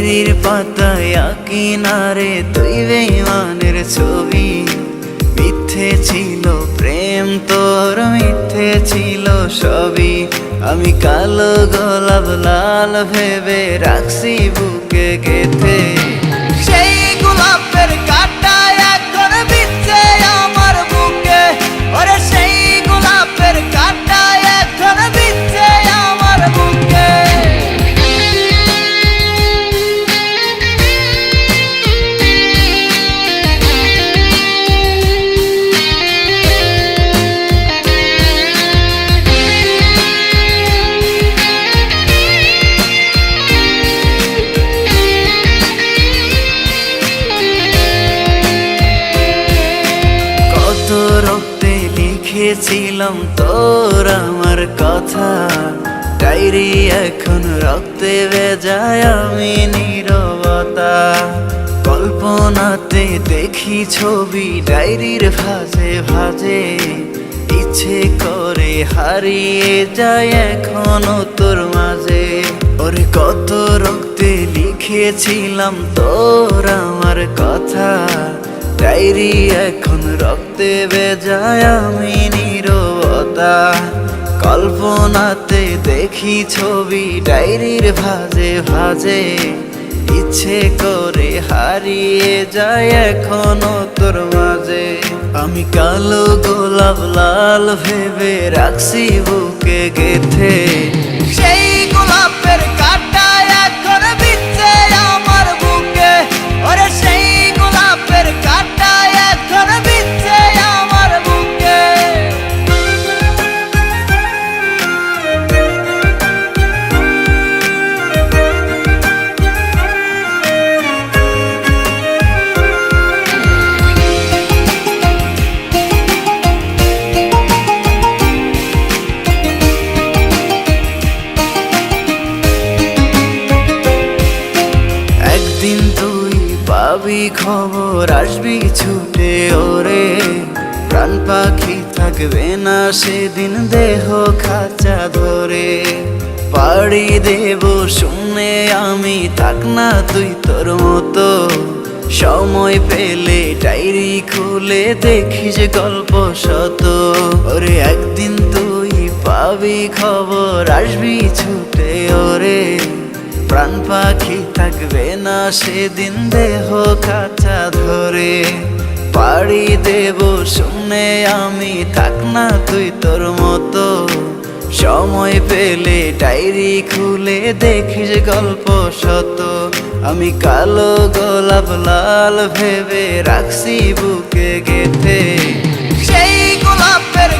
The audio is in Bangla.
ডায়েরির পাতায় কিনারে তুই বেঈমানের ছবি। মিথ্যে ছিল প্রেম তোর, মিথ্যে ছিল সবই। আমি কালো গোলাপ লাল ভেবে রাখছি বুকে গেথে। সেই গোলাপের কাঁটা এখন বিচ্ছে আমার বুকে, ওরে সেই গোলাপের কাঁটা এখন বিচ্ছে আমার বুকে। রক্তে লিখেছিলাম তোর আমার কথা, ডায়েরি এখন রক্তে ভেজায় আমি নীরবতা। কল্পনাতে দেখি ছবি ডায়েরির ভাঁজে ভাঁজে, ইচ্ছে করে হারিয়ে যায় এখনো তোর মাঝে। ওরে কত রক্তে লিখেছিলাম তোর আমার কথা, ডায়েরি এখন রক্তে ভেজায় আমি নীরবতা। কল্পনাতে দেখি ছবি ডায়েরির ভাঁজে ভাঁজে, ইচ্ছে করে হারিয়ে যায় এখনো তোর মাঝে। আমি কালো গোলাপ লাল ভেবে রাখছি বুকে গেথে। সেই গোলাপের কাঁটা এখন বিচ্ছে আমার বুকে, ওরে সেই গোলাপের কাঁটা এখন বিচ্ছে আমার বুকে। একদিন তুই পাবি খবর, আসবি ছুটে ওরে। প্রাণ পাখি থাকবে না সেদিন দেহ খাঁচা ধরে। পাড়ি দেব শুনে আমি, থাক না তুই তোর মতো। সময় পেলে ডায়েরি খুলে দেখিস গল্প শত। ওরে একদিন তুই পাবি খবর, আসবি ছুটে ওরে। প্রাণ পাখি থাকবে না সেদিন দেহ খাঁচা ধরে। পাড়ি দেব শুনে আমি, থাক না তুই তোর মতো। সময় পেলে ডায়েরি খুলে দেখিস গল্প শত। আমি কালো গোলাপ লাল ভেবে রাখছি বুকে গেথে। সেই গোলাপের